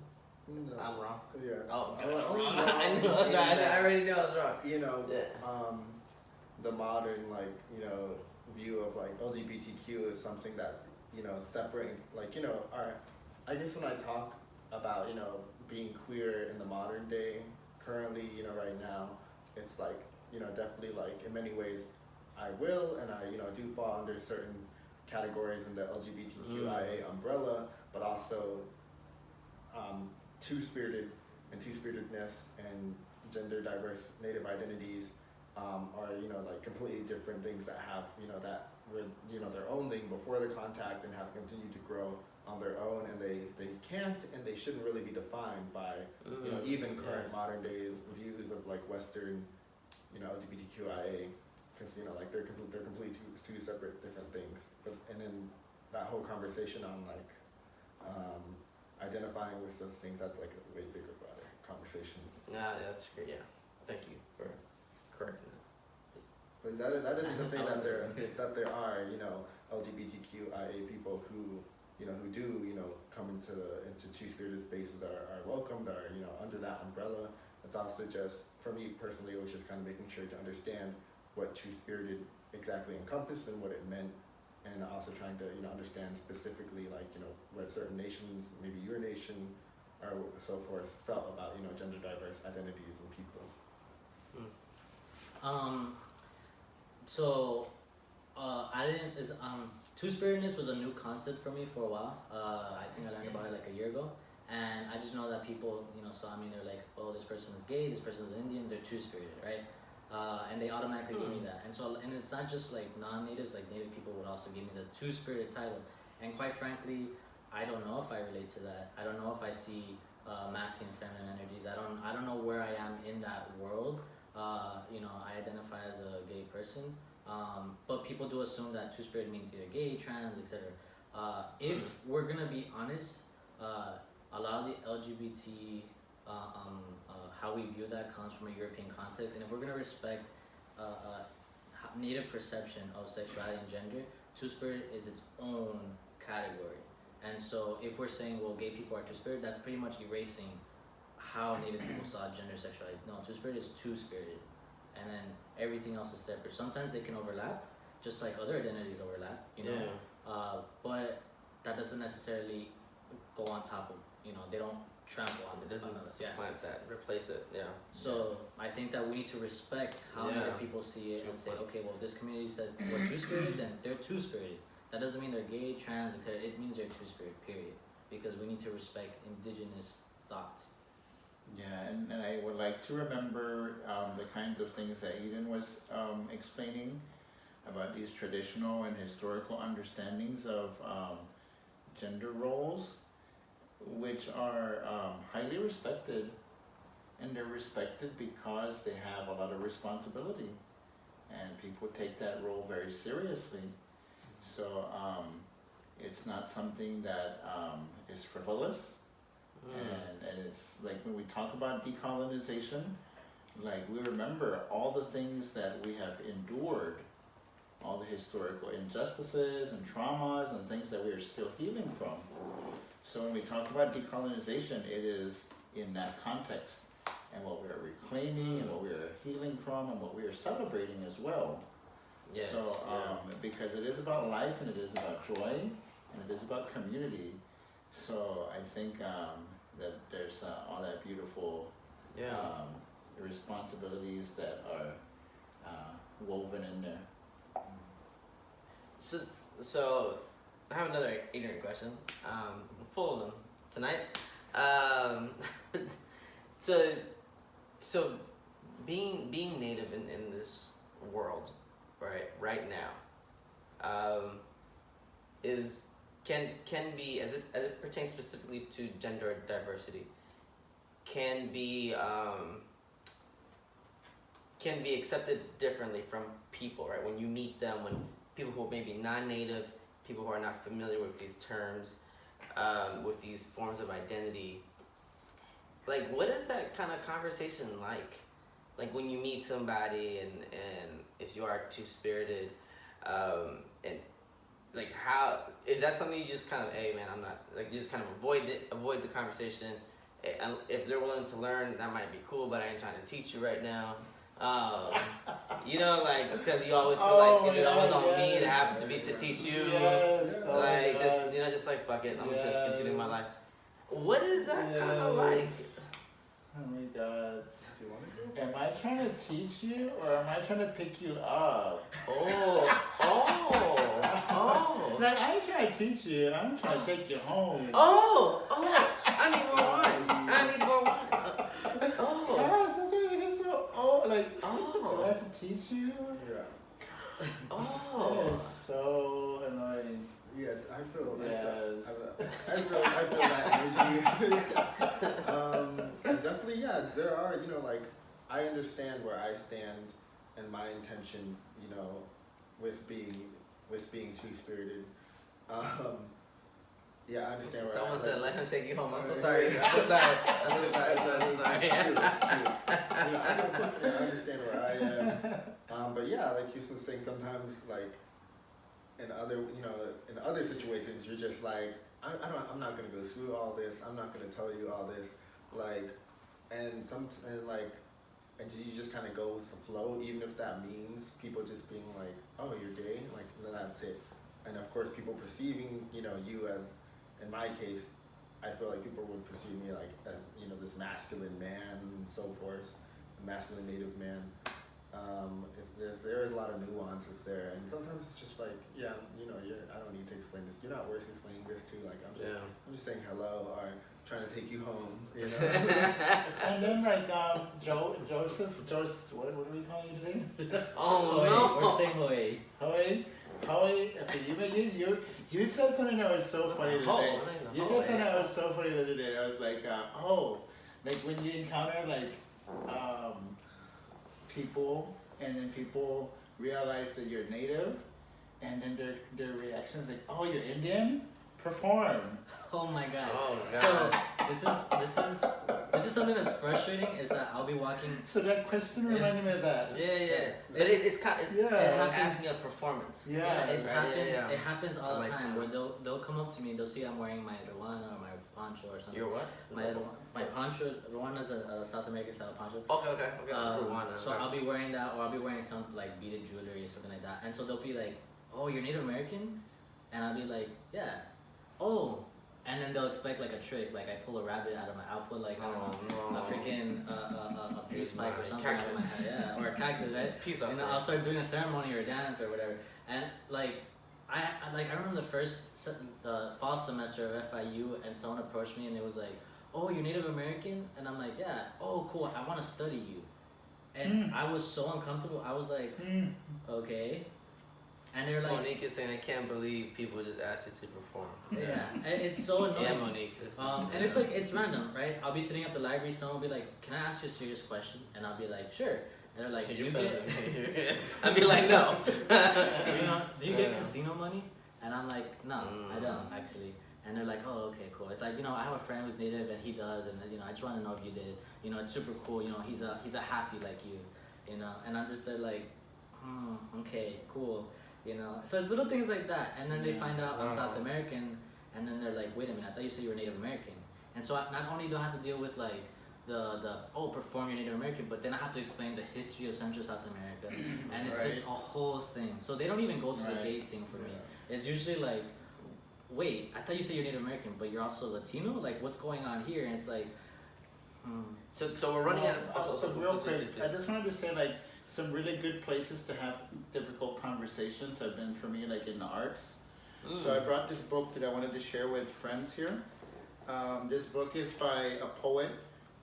No. I'm wrong. Yeah. Oh, I'm wrong. I knew I was right. I already knew I was wrong. Yeah. The modern view of like LGBTQ is something that's separate. Like I guess when I talk about being queer in the modern day, currently right now, it's like definitely like in many ways I will and I do fall under certain categories in the LGBTQIA umbrella, but also two-spirited and two-spiritedness and gender diverse Native identities are like completely different things that have that were their own thing before the contact and have continued to grow on their own, and they can't and they shouldn't really be defined by even current modern days views of like Western LGBTQIA, because like they're completely two separate different things. But and then that whole conversation on like identifying with those things, that's like a way bigger, broader conversation. That's great. Yeah, thank you for correcting that. But that isn't to say that there are LGBTQIA people who who do come into two-spirited spaces are welcomed, are under that umbrella. It's also just for me personally, it was just kind of making sure to understand what two-spirited exactly encompassed and what it meant, and also trying to understand specifically like what certain nations, maybe your nation or so forth, felt about gender diverse identities and people. So I didn't two-spiritedness was a new concept for me for a while. I think I learned about it like a year ago, and I just know that people saw me, they're like, oh, this person is gay, this person is Indian, they're two-spirited, right? And they automatically give me that. And it's not just like non-natives, like Native people would also give me the two-spirited title. And quite frankly, I don't know if I relate to that. I don't know if I see masculine and feminine energies. I don't know where I am in that world. I identify as a gay person, but people do assume that two-spirit means either gay, trans, etc. If we're gonna be honest, a lot of the LGBT, how how we view that comes from a European context, and if we're gonna respect native perception of sexuality and gender, two-spirit is its own category. And so if we're saying, well, gay people are two-spirit, that's pretty much erasing how native people saw gender sexuality. No, two-spirit is two-spirited, and then everything else is separate. Sometimes they can overlap, just like other identities overlap, you know. Yeah. But that doesn't necessarily go on top of, you know, they don't trample on It doesn't supplant that, replace it. Yeah. So I think that we need to respect how other people see it and say, okay, well, this community says we're two-spirited, then they're two-spirited. That doesn't mean they're gay, trans, etc. It means they're two-spirited, period. Because we need to respect indigenous thoughts. Yeah, and I would like to remember the kinds of things that Eden was explaining about these traditional and historical understandings of gender roles, which are highly respected, and they're respected because they have a lot of responsibility, and people take that role very seriously. So it's not something that is frivolous. And it's like when we talk about decolonization, like we remember all the things that we have endured, all the historical injustices and traumas and things that we are still healing from. So when we talk about decolonization, it is in that context, and what we are reclaiming and what we are healing from and what we are celebrating as well. Yes, so because it is about life and it is about joy and it is about community. So I think that there's all that beautiful responsibilities that are woven in there. So I have another ignorant question. I'm full of them tonight. So being native in this world, right now, can be, as it pertains specifically to gender diversity, can be accepted differently from people, right? When you meet them, when people who may be non-native, people who are not familiar with these terms, with these forms of identity, like what is that kind of conversation like? Like when you meet somebody and if you are two-spirited, and like how is that something you just kind of, hey man, I'm not, like you just kind of avoid the conversation. If they're willing to learn, that might be cool, but I ain't trying to teach you right now. You know, like because you always feel like, is it always on me to have to teach you? Like just like fuck it, I'm just continuing my life. What is that kind of like? Oh my god. Do you want to go? Am I trying to teach you or am I trying to pick you up? Oh. Like I ain't trying to teach you, I'm trying to take you home. Oh, I need more wine. God, sometimes you get so like, do I have to teach you? Yeah. That is so annoying. Yeah, I feel Yes. that energy. Definitely, yeah. There are, like I understand where I stand and my intention, with being two-spirited. Yeah, I understand where Someone said, let him take you home. I'm so Yeah. sorry. I'm so sorry. I understand where I am. But yeah, like you were saying, sometimes like in other situations, you're just like, I'm not gonna go through all this. I'm not gonna tell you all this. Like, and you just kind of go with the flow, even if that means people just being like, oh, you're gay, like, then that's it. And of course, people perceiving, you as, in my case, I feel like people would perceive me like, this masculine man and so forth, a masculine native man. There's a lot of nuances there, and sometimes it's just like, I don't need to explain this. You're not worth explaining this to. Like, I'm just saying hello, or trying to take you home. And then like Joseph, what are we calling you today? We're saying Hoey, okay, you said something that was so funny today. You said something that was so funny the other day. I was like, like when you encounter like people, and then people realize that you're native, and then their reaction is like, oh, you're Indian? Perform. Oh my god. Oh, So this is something that's frustrating. Is that I'll be walking. So that question reminded me of that. It's asking a performance. It happens. Yeah. It happens all the like time. that. Where they'll come up to me. They'll see I'm wearing my ruana or my poncho or something. Your what? My poncho. Ruana is a South American style poncho. Okay. Rwanda. So I'll be wearing that, or I'll be wearing some like beaded jewelry or something like that. And so they'll be like, "Oh, you're Native American," and I'll be like, "Yeah." Oh. And then they'll expect like a trick, like I pull a rabbit out of my, I'll put like a freaking a peace pipe or something out of my head, or a cactus, right? Peace and then I'll start doing a ceremony or a dance or whatever. And like I remember the fall semester of FIU, and someone approached me and it was like, "Oh, you're Native American?" And I'm like, "Yeah." "Oh, cool. I want to study you." And I was so uncomfortable. I was like, "Okay." And they're like, Monique is saying, "I can't believe people just asked you to perform." Yeah, and it's so annoying. Yeah, Monique. And it's like, it's random, right? I'll be sitting at the library, someone will be like, "Can I ask you a serious question?" And I'll be like, "Sure." And they're like, "Do you get?" I'd be like, "No." Do you get casino money? And I'm like, "No, I don't actually." And they're like, "Oh, okay, cool." It's like, I have a friend who's Native and he does, and I just want to know if you did. It's super cool. He's a halfie like you, And I'm just like, okay, cool. So it's little things like that, and then they find out I'm South American, and then they're like, "Wait a minute, I thought you said you were Native American." And so not only do I have to deal with like the perform your Native American, but then I have to explain the history of Central South America, and it's just a whole thing. So they don't even go to the gate thing for me. It's usually like, "Wait, I thought you said you're Native American, but you're also Latino. Like, what's going on here?" And it's like, So we're running out of. So real quick, I just wanted to say like, some really good places to have difficult conversations have been for me like in the arts. So I brought this book that I wanted to share with friends here. This book is by a poet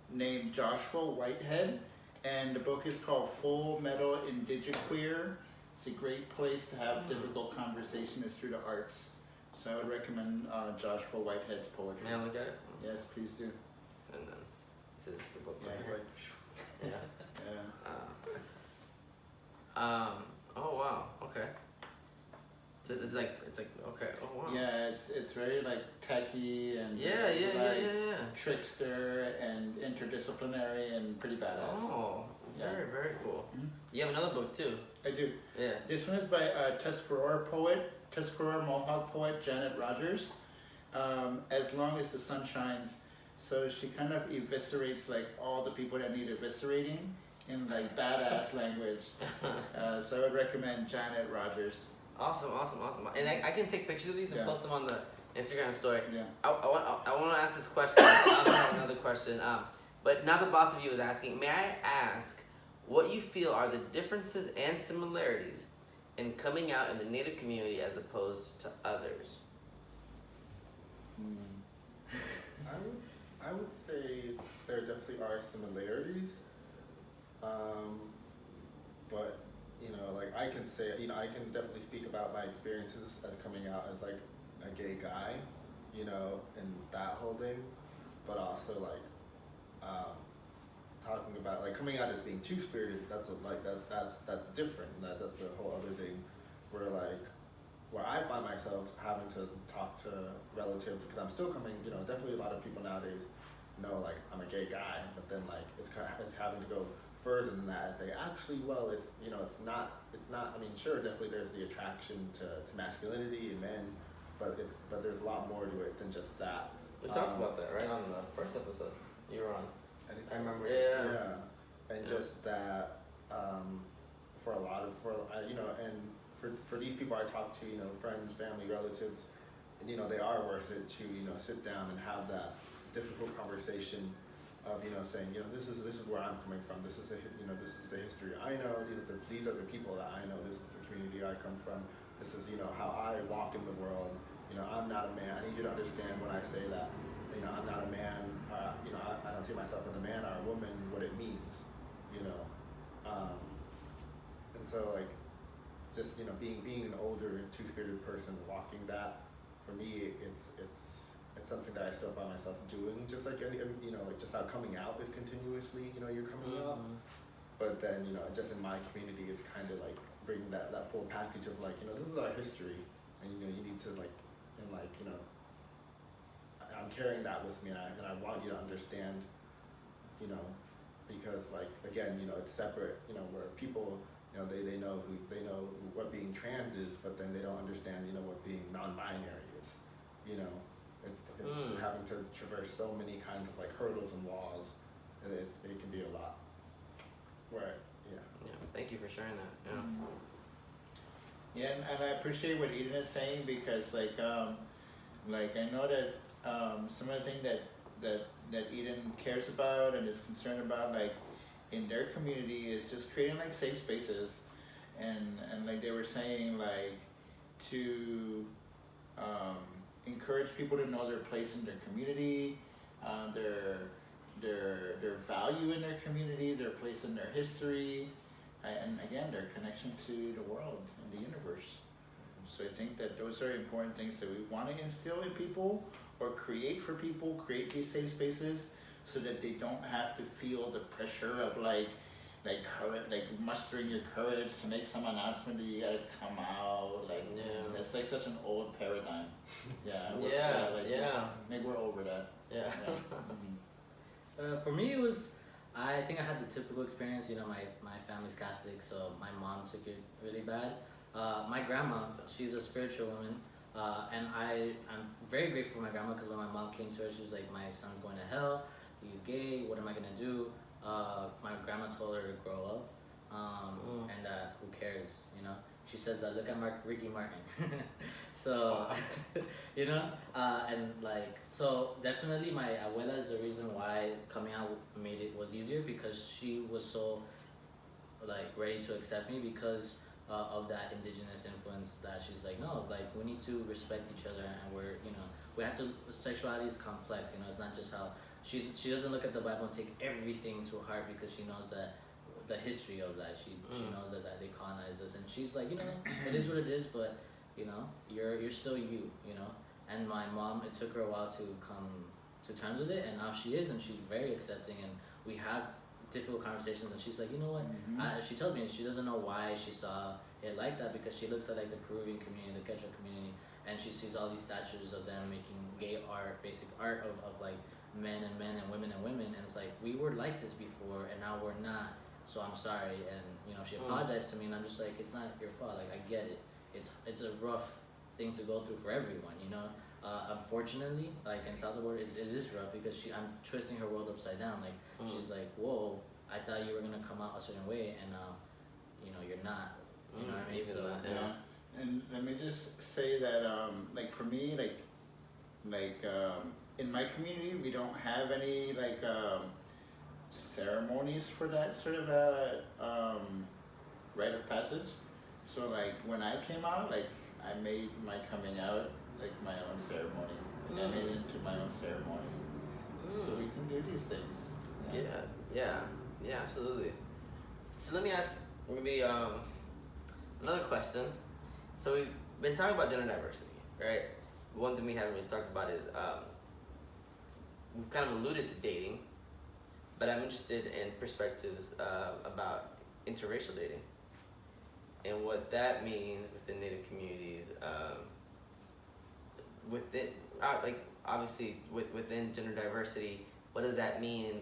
named Joshua Whitehead, and the book is called Full Metal Indigiqueer. It's a great place to have difficult conversation is through the arts. So I would recommend Joshua Whitehead's poetry. May I look at it? Yes, please do. And then this is the book. Yeah. Oh wow. Okay. So it's like okay. Oh wow. Yeah, it's very like techy and Yeah. trickster and interdisciplinary and pretty badass. Oh, very cool. Mhm. You have another book too. I do. Yeah. This one is by Tuscarora Mohawk poet Janet Rogers. As Long as the Sun Shines. So she kind of eviscerates like all the people that need eviscerating in like badass language. So I would recommend Janet Rogers. Awesome. And I can take pictures of these and post them on the Instagram story. Yeah. I want to ask this question. I also have another question. But now the boss of you is asking, may I ask what you feel are the differences and similarities in coming out in the Native community as opposed to others? I would say there definitely are similarities, but like I can say, I can definitely speak about my experiences as coming out as like a gay guy, and that whole thing, but also like talking about like coming out as being two-spirited. That's different. That's a whole other thing, where I find myself having to talk to relatives because I'm still coming. Definitely a lot of people nowadays know like I'm a gay guy, but then like it's having to go further than that and say actually, well, it's not. I mean, sure, definitely there's the attraction to masculinity and men, but there's a lot more to it than just that. We talked about that right on the first episode you were on. I remember. Yeah, and just that for a lot of and for these people I talk to, friends, family, relatives, and they are worth it to sit down and have that difficult conversation of saying this is where I'm coming from. This is this is the history I know. These are the people that I know. This is the community I come from. This is how I walk in the world. I'm not a man. I need you to understand when I say that. I'm not a man. I don't see myself as a man or a woman. What it means. And so like just being an older two-spirited person walking that, for me it's something that I still find myself doing, just like any like just how coming out is continuously you're coming out, but then just in my community it's kind of like bringing that full package of like this is our history, and you need to like, and like I'm carrying that with me, and I want you to understand, you know, because like again, you know, it's separate, you know, where people, you know, they know what being trans is, but then they don't understand, you know, what being non-binary is, you know, it's having to traverse so many kinds of like hurdles and walls, and it can be a lot. Right. Yeah. Yeah. Thank you for sharing that. Yeah. Yeah, and I appreciate what Eden is saying, because like I know that some of the things that Eden cares about and is concerned about, like in their community, is just creating like safe spaces, and like they were saying, like to encourage people to know their place in their community, their value in their community, their place in their history, and again their connection to the world and the universe. So I think that those are important things that we want to instill in people, or create for people, create these safe spaces, so that they don't have to feel the pressure of like courage, like mustering your courage to make some announcement that you gotta come out. Like that's like such an old paradigm. Yeah. I think we're over that. Yeah. For me, it was, I think I had the typical experience. You know, my family's Catholic, so my mom took it really bad. My grandma, she's a spiritual woman, and I'm very grateful for my grandma, because when my mom came to her, she was like, my son's going to hell, he's gay, what am I gonna do? My grandma told her to grow up, and that who cares, you know? She says that, look at Ricky Martin. So, you know, and like, so definitely my abuela is the reason why coming out was easier, because she was so like ready to accept me, because of that indigenous influence, that she's like, no, like we need to respect each other, and we're, you know, we have to, sexuality is complex, you know, it's not just how, she doesn't look at the Bible and take everything to heart, because she knows that the history of that, she knows that they colonized us, and she's like, you know, it is what it is, but you know, you're still you know. And my mom, it took her a while to come to terms with it, and now she is, and she's very accepting, and we have difficult conversations, and she's like, you know what, she tells me she doesn't know why she saw it like that, because she looks at like the Peruvian community, the Quechua community, and she sees all these statues of them making gay art, basic art of like men and women, and it's like, we were like this before, and now we're not, so I'm sorry. And you know, she apologized to me, and I'm just like, it's not your fault, like I get it, it's a rough thing to go through for everyone, you know. Unfortunately, like in South Florida, it is rough, because I'm twisting her world upside down. Like she's like, whoa, I thought you were gonna come out a certain way, and you know, you're not. You know what I mean? So, yeah. And let me just say that, like for me, like in my community, we don't have any like ceremonies for that sort of rite of passage. So like when I came out, like I made my coming out like my own ceremony. Like I made it into my own ceremony. So we can do these things. Yeah, absolutely. So let me ask maybe another question. So we've been talking about gender diversity, right? One thing we haven't really talked about is we've kind of alluded to dating, but I'm interested in perspectives about interracial dating and what that means within Native communities. Within, like obviously within gender diversity, what does that mean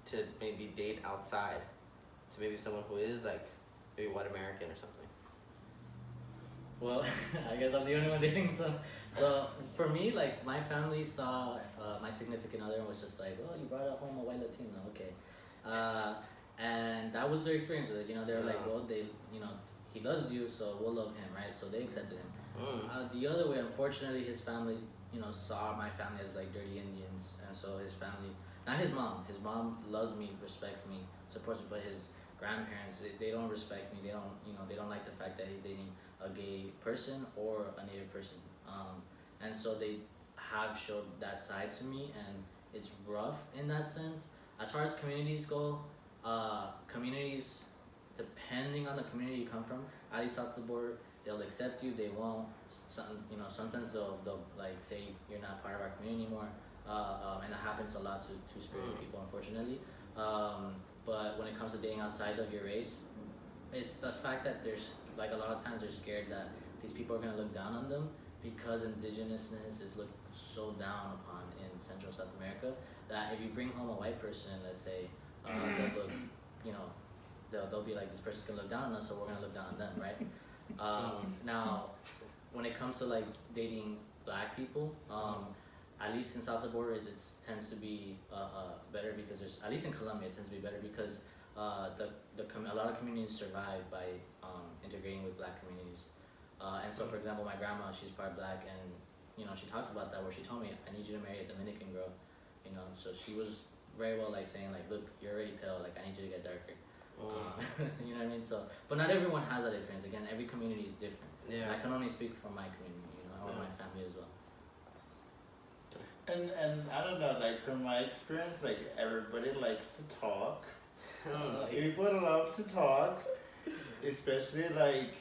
to maybe date outside to maybe someone who is like maybe white American or something? Well, I guess I'm the only one dating, so for me, like my family saw my significant other and was just like, oh, you brought home a white Latino, okay. And that was their experience with it, you know. They were like, well, you know, he loves you, so we'll love him, right? So they accepted him. The other way, unfortunately, his family, you know, saw my family as like dirty Indians, and so his family, not his mom loves me, respects me, supports me, but his grandparents, they don't respect me. They don't, you know, they don't like the fact that he's dating a gay person or a Native person, and so they have showed that side to me, and it's rough in that sense. As far as communities go, communities, depending on the community you come from, at least south of the border, they'll accept you, they won't. You know, sometimes they'll like say you're not part of our community anymore, and that happens a lot to two-spirited people, unfortunately. But when it comes to dating outside of your race, it's the fact that there's like a lot of times they're scared that these people are gonna look down on them, because indigenousness is looked so down upon in Central South America, that if you bring home a white person, let's say, they'll look, you know, they'll be like, this person's gonna look down on us, so we're gonna look down on them, right? Now, when it comes to like dating black people, at least in south of the border, it tends to be better because there's, at least in Colombia, it tends to be better because a lot of communities survive by integrating with black communities. And so, for example, my grandma, she's part black, and you know, she talks about that where she told me, I need you to marry a Dominican girl, you know. So she was very well like saying like, look, you're already pale, like I need you to get darker. You know what I mean? So, but not everyone has that experience. Again, every community is different. Yeah. I can only speak for my community, you know, or my family as well. And I don't know, like from my experience, like everybody likes to talk. People love to talk, especially like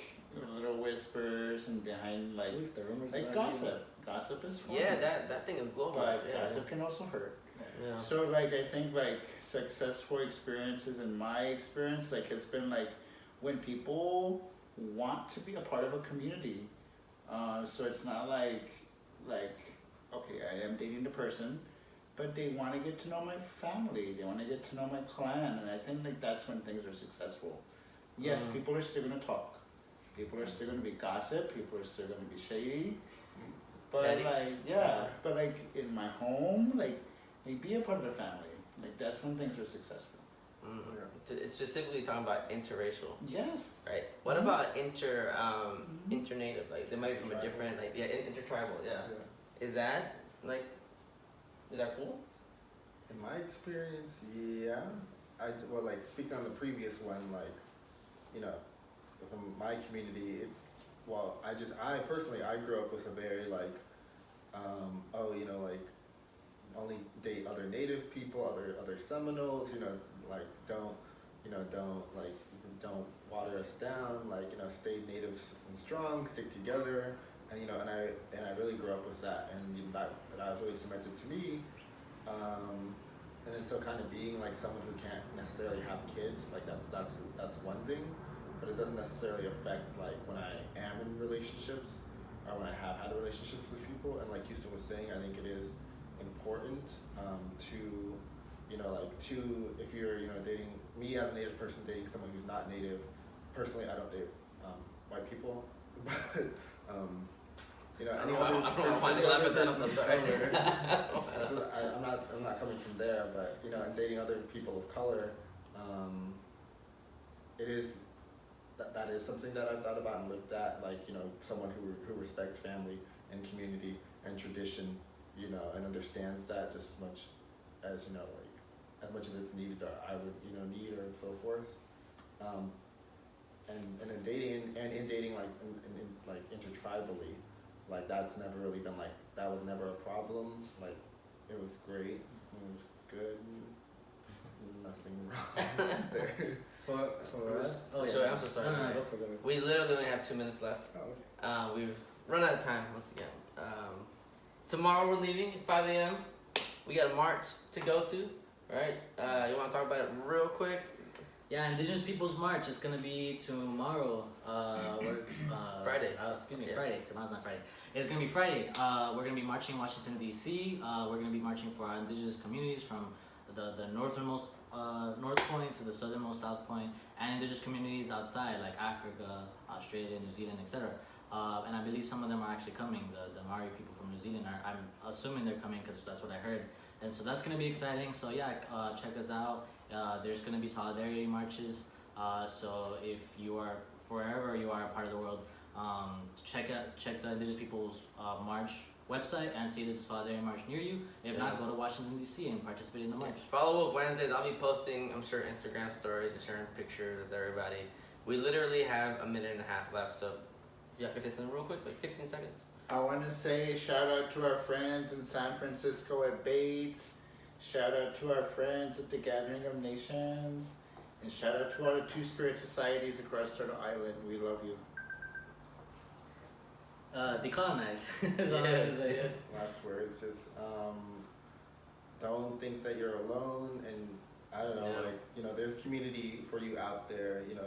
little whispers and behind like The rumors like gossip. Gossip is fun. Yeah, that thing is global. But Yeah. gossip can also hurt. Yeah. So like I think like successful experiences in my experience like has been like when people want to be a part of a community. So it's not like okay, I am dating the person, but they want to get to know my family. They want to get to know my clan, and I think like that's when things are successful. Yes, people are still gonna talk. People are still gonna be gossip. People are still gonna be shady. But Petty. but like in my home, like be a part of the family. Like that's when things are successful. It's specifically talking about interracial, Yes. right? What about internative? Like they might be from a different, like intertribal. Yeah. Is that cool? In my experience, yeah. Well, like speaking on the previous one, like, you know, from my community, it's, well, I personally, I grew up with a very like, you know, like, only date other native people, other Seminoles, you know, like don't water us down, like, you know, stay native and strong, stick together, and you know, and I really grew up with that, and you know, that was really cemented to me, and then so kind of being like someone who can't necessarily have kids, like that's one thing, but it doesn't necessarily affect like when I am in relationships or when I have had relationships with people, and like Houston was saying, I think it is important to, you know, like if you're, you know, dating, me as a native person dating someone who's not native, personally I don't date white people, but you know, any other person, I'm not coming from there, but you know, and dating other people of color, it is that is something that I've thought about and looked at, like, you know, someone who respects family and community and tradition, you know, and understands that just as much as, you know, like, as much as it's needed or I would, you know, need or so forth. And in dating, like, in like, intertribally, like, that's never really been, like, that was never a problem. Like, it was great, it was good, nothing wrong there. For us? Oh, Joey, yeah. I'm so sorry. No, go for it. We literally only have 2 minutes left. Oh, okay. We've run out of time once again. Tomorrow we're leaving at 5 a.m. We got a march to go to, right? You want to talk about it real quick? Yeah, Indigenous Peoples March is gonna be tomorrow. Friday. Friday. Tomorrow's not Friday. It's gonna be Friday. We're gonna be marching in Washington D.C. We're gonna be marching for our Indigenous communities from the northernmost north point to the southernmost south point, and Indigenous communities outside like Africa, Australia, New Zealand, etc. And I believe some of them are actually coming. The Maori people from New Zealand I'm assuming they're coming because that's what I heard. And so that's gonna be exciting. So yeah, check us out. There's gonna be solidarity marches. So if you are, wherever you are a part of the world, check the Indigenous Peoples March website and see if there's a solidarity march near you. If not, go to Washington D.C. and participate in the march. Follow Woke Wednesdays. I'll be posting, I'm sure, Instagram stories and sharing pictures with everybody. We literally have a minute and a half left, so if y'all can say something real quick, like 15 seconds. I want to say shout out to our friends in San Francisco at Bates. Shout out to our friends at the Gathering of Nations. And shout out to all the Two-Spirit societies across Turtle Island. We love you. Decolonize. Is all I have to say. Last words, just don't think that you're alone, and I don't know, like, you know, there's community for you out there, you know.